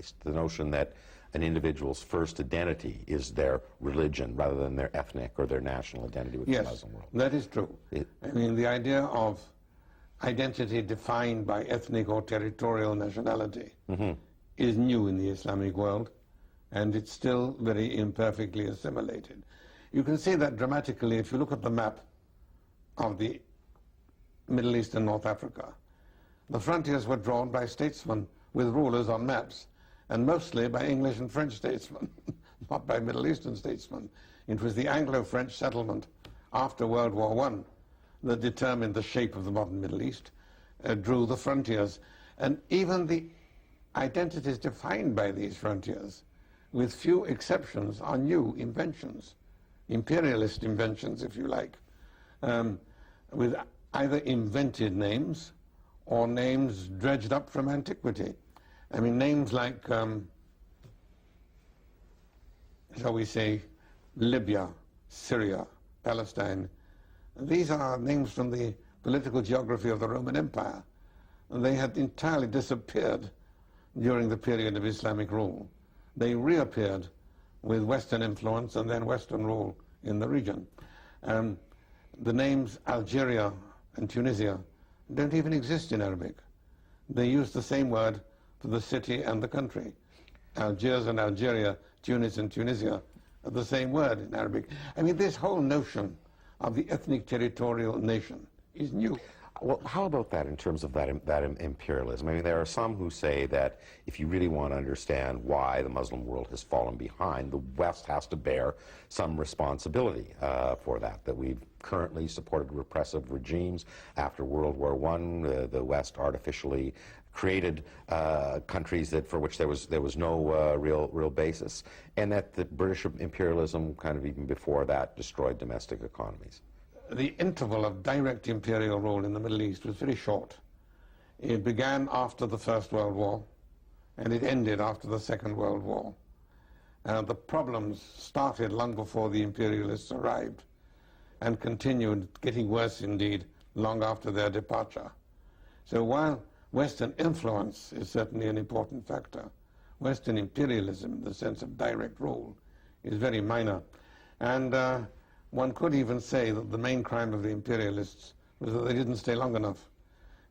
imperialist, the notion that an individual's first identity is their religion rather than their ethnic or their national identity with the Muslim world. Yes, that is true. I mean, the idea of identity defined by ethnic or territorial nationality is new in the Islamic world, and it's still very imperfectly assimilated. You can see that dramatically if you look at the map of the Middle East and North Africa. The frontiers were drawn by statesmen with rulers on maps, and mostly by English and French statesmen, not by Middle Eastern statesmen. It was the Anglo-French settlement after World War I that determined the shape of the modern Middle East, drew the frontiers. And even the identities defined by these frontiers, with few exceptions, are new inventions, imperialist inventions, if you like, with either invented names or names dredged up from antiquity. I mean, names like, shall we say, Libya, Syria, Palestine. These are names from the political geography of the Roman Empire. And they had entirely disappeared during the period of Islamic rule. They reappeared with Western influence and then Western rule in the region. The names Algeria and Tunisia don't even exist in Arabic. They use the same word for the city and the country. Algiers and Algeria, Tunis and Tunisia are the same word in Arabic. I mean, this whole notion of the ethnic territorial nation is new. Well, how about that in terms of that imperialism? I mean, there are some who say that if you really want to understand why the Muslim world has fallen behind, the West has to bear some responsibility for that, that we've currently supported repressive regimes. After World War I, the West artificially created countries for which there was no real basis, and that the British imperialism, kind of even before that, destroyed domestic economies. The interval of direct imperial rule in the Middle East was very short. It began after the First World War, and it ended after the Second World War. The problems started long before the imperialists arrived and continued, getting worse indeed, long after their departure. So while Western influence is certainly an important factor, Western imperialism, in the sense of direct rule, is very minor. And one could even say that the main crime of the imperialists was that they didn't stay long enough.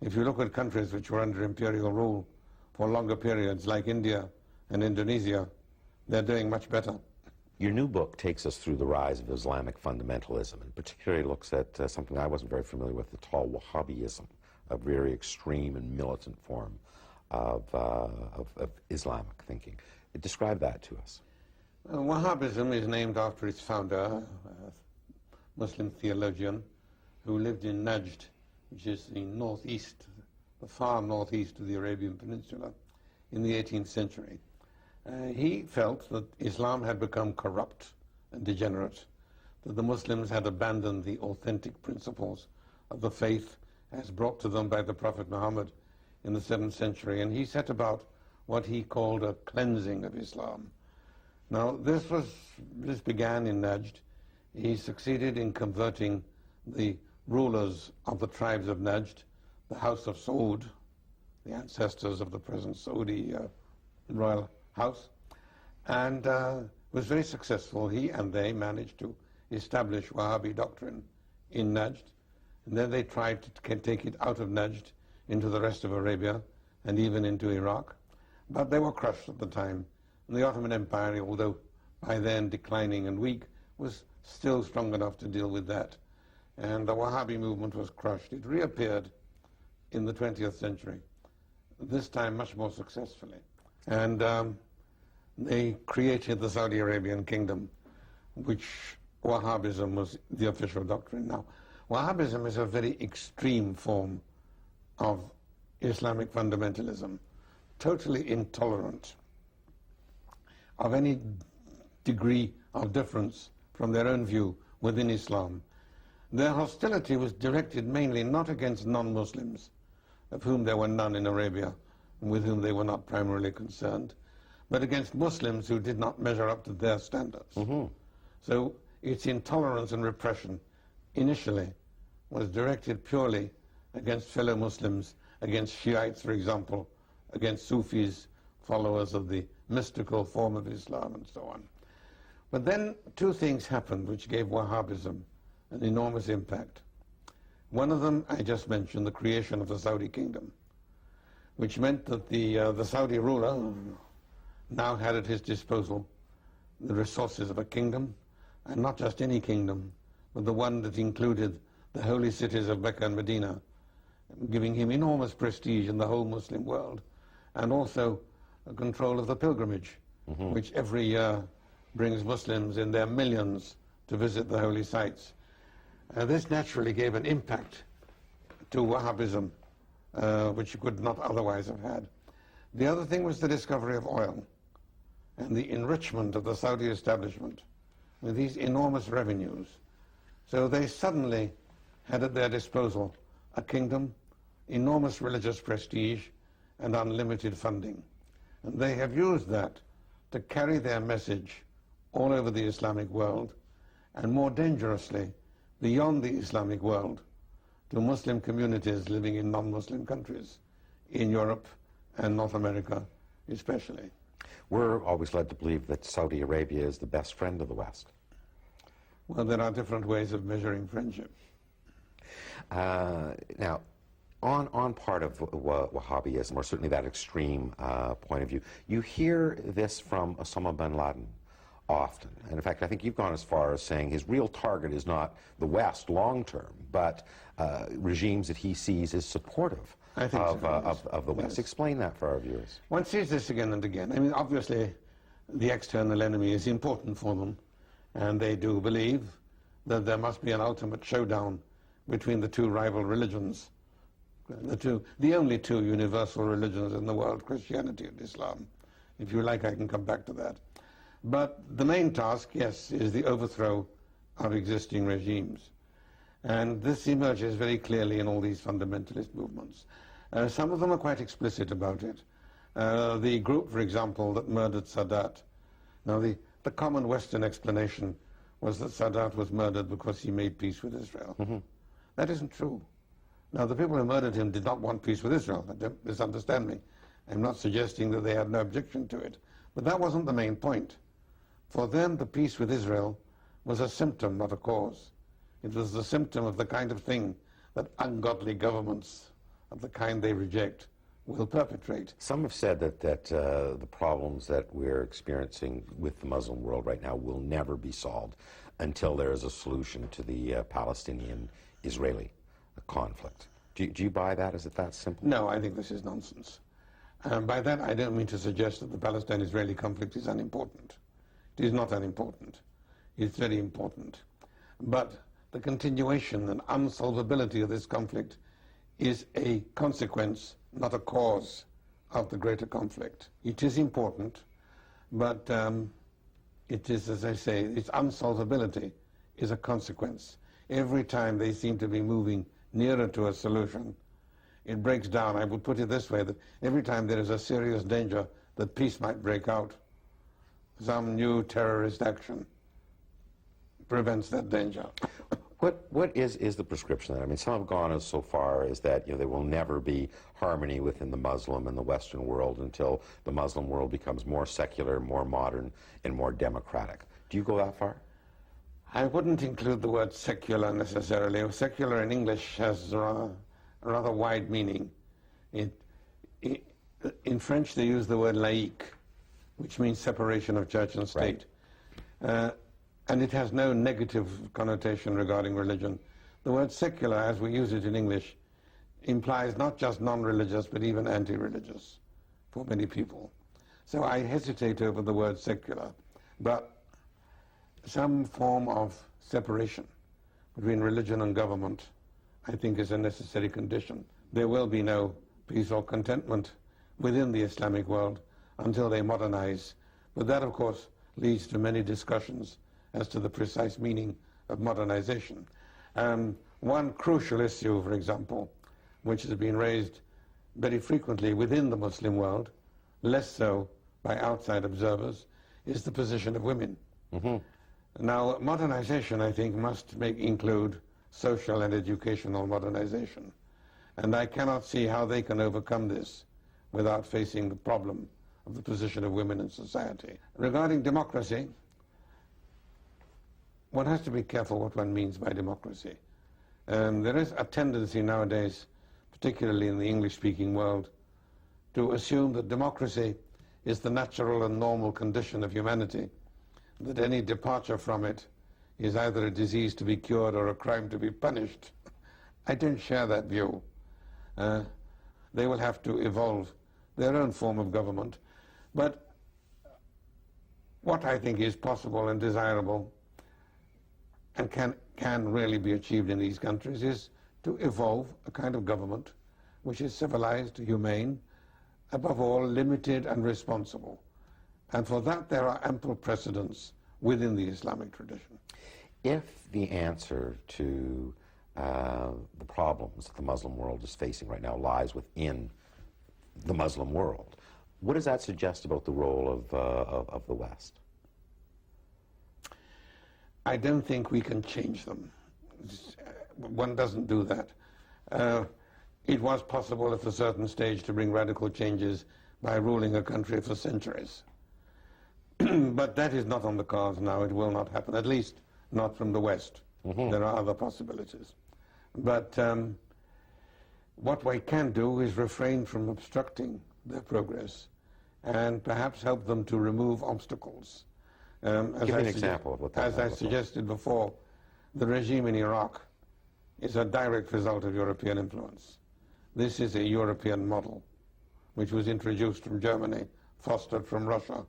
If you look at countries which were under imperial rule for longer periods, like India and Indonesia, they're doing much better. Your new book takes us through the rise of Islamic fundamentalism, and particularly looks at something I wasn't very familiar with at all, Wahhabism, a very extreme and militant form of Islamic thinking. Describe that to us. Wahhabism is named after its founder, a Muslim theologian who lived in Najd, which is the northeast, the far northeast of the Arabian Peninsula, in the 18th century. He felt that Islam had become corrupt and degenerate, that the Muslims had abandoned the authentic principles of the faith as brought to them by the Prophet Muhammad in the 7th century, and he set about what he called a cleansing of Islam. Now, this began in Najd. He succeeded in converting the rulers of the tribes of Najd, the House of Saud, the ancestors of the present Saudi royal house, and was very successful. He and they managed to establish Wahhabi doctrine in Najd, and then they tried to take it out of Najd into the rest of Arabia and even into Iraq, but they were crushed at the time. And the Ottoman Empire, although by then declining and weak, was still strong enough to deal with that. And the Wahhabi movement was crushed. It reappeared in the 20th century, this time much more successfully. And they created the Saudi Arabian kingdom, which Wahhabism was the official doctrine. Now, Wahhabism is a very extreme form of Islamic fundamentalism, totally intolerant of any degree of difference from their own view within Islam. Their hostility was directed mainly not against non-Muslims, of whom there were none in Arabia, and with whom they were not primarily concerned, but against Muslims who did not measure up to their standards. So its intolerance and repression initially was directed purely against fellow Muslims, against Shiites, for example, against Sufis, followers of the mystical form of Islam and so on. But then two things happened which gave Wahhabism an enormous impact. One of them, I just mentioned, the creation of the Saudi kingdom, which meant that the Saudi ruler now had at his disposal the resources of a kingdom, and not just any kingdom, but the one that included the holy cities of Mecca and Medina, giving him enormous prestige in the whole Muslim world, and also a control of the pilgrimage, which every year brings Muslims in their millions to visit the holy sites. This naturally gave an impact to Wahhabism, which you could not otherwise have had. The other thing was the discovery of oil and the enrichment of the Saudi establishment with these enormous revenues. So they suddenly had at their disposal a kingdom, enormous religious prestige, and unlimited funding. And they have used that to carry their message all over the Islamic world, and more dangerously, beyond the Islamic world, to Muslim communities living in non-Muslim countries, in Europe and North America especially. We're always led to believe that Saudi Arabia is the best friend of the West. Well, there are different ways of measuring friendship. Now, on part of Wahhabism, or certainly that extreme point of view, you hear this from Osama bin Laden often. And in fact, I think you've gone as far as saying his real target is not the West long term, but regimes that he sees as supportive of the West. Yes. Explain that for our viewers. One sees this again and again. I mean, obviously, the external enemy is important for them, and they do believe that there must be an ultimate showdown between the two rival religions, the only two universal religions in the world, Christianity and Islam. If you like, I can come back to that. But the main task, yes, is the overthrow of existing regimes. And this emerges very clearly in all these fundamentalist movements. Some of them are quite explicit about it. The group, for example, that murdered Sadat. Now, the common Western explanation was that Sadat was murdered because he made peace with Israel. That isn't true. Now, the people who murdered him did not want peace with Israel. Don't misunderstand me. I'm not suggesting that they had no objection to it. But that wasn't the main point. For them, the peace with Israel was a symptom, not a cause. It was the symptom of the kind of thing that ungodly governments of the kind they reject will perpetrate. Some have said that the problems that we're experiencing with the Muslim world right now will never be solved until there is a solution to the Palestinian-Israeli conflict. Do you buy that? Is it that simple? No, I think this is nonsense. By that, I don't mean to suggest that the Palestine-Israeli conflict is unimportant. It is not unimportant. It's very important. But the continuation and unsolvability of this conflict is a consequence, not a cause, of the greater conflict. It is important, but it is, as I say, its unsolvability is a consequence. Every time they seem to be moving nearer to a solution, it breaks down. I would put it this way, that every time there is a serious danger that peace might break out, some new terrorist action prevents that danger. What is the prescription then? I mean, some have gone as so far as that there will never be harmony within the Muslim and the Western world until the Muslim world becomes more secular, more modern, and more democratic. Do you go that far? I wouldn't include the word secular necessarily. Secular in English has a rather wide meaning. In French, they use the word laïque, which means separation of church and state. Right. And it has no negative connotation regarding religion. The word secular, as we use it in English, implies not just non-religious, but even anti-religious for many people. So I hesitate over the word secular, but some form of separation between religion and government, I think, is a necessary condition. There will be no peace or contentment within the Islamic world until they modernize. But that, of course, leads to many discussions as to the precise meaning of modernization. One crucial issue, for example, which has been raised very frequently within the Muslim world, less so by outside observers, is the position of women. Now, modernization, I think, must include social and educational modernization. And I cannot see how they can overcome this without facing the problem of the position of women in society. Regarding democracy, one has to be careful what one means by democracy. There is a tendency nowadays, particularly in the English-speaking world, to assume that democracy is the natural and normal condition of humanity, that any departure from it is either a disease to be cured or a crime to be punished. I don't share that view. They will have to evolve their own form of government. But what I think is possible and desirable and can really be achieved in these countries is to evolve a kind of government which is civilized, humane, above all limited and responsible. And for that there are ample precedents within the Islamic tradition. If the answer to the problems that the Muslim world is facing right now lies within the Muslim world, what does that suggest about the role of the West? I don't think we can change them. One doesn't do that. It was possible at a certain stage to bring radical changes by ruling a country for centuries. But that is not on the cards now. It will not happen, at least not from the West. There are other possibilities. But what we can do is refrain from obstructing their progress and perhaps help them to remove obstacles. Give me an example of what that As I suggested before, the regime in Iraq is a direct result of European influence. This is a European model, which was introduced from Germany, fostered from Russia.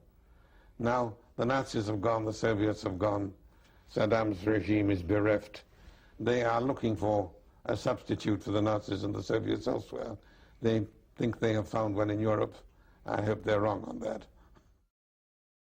Now the Nazis have gone, the Soviets have gone, Saddam's regime is bereft. They are looking for a substitute for the Nazis and the Soviets elsewhere. They think they have found one in Europe. I hope they're wrong on that.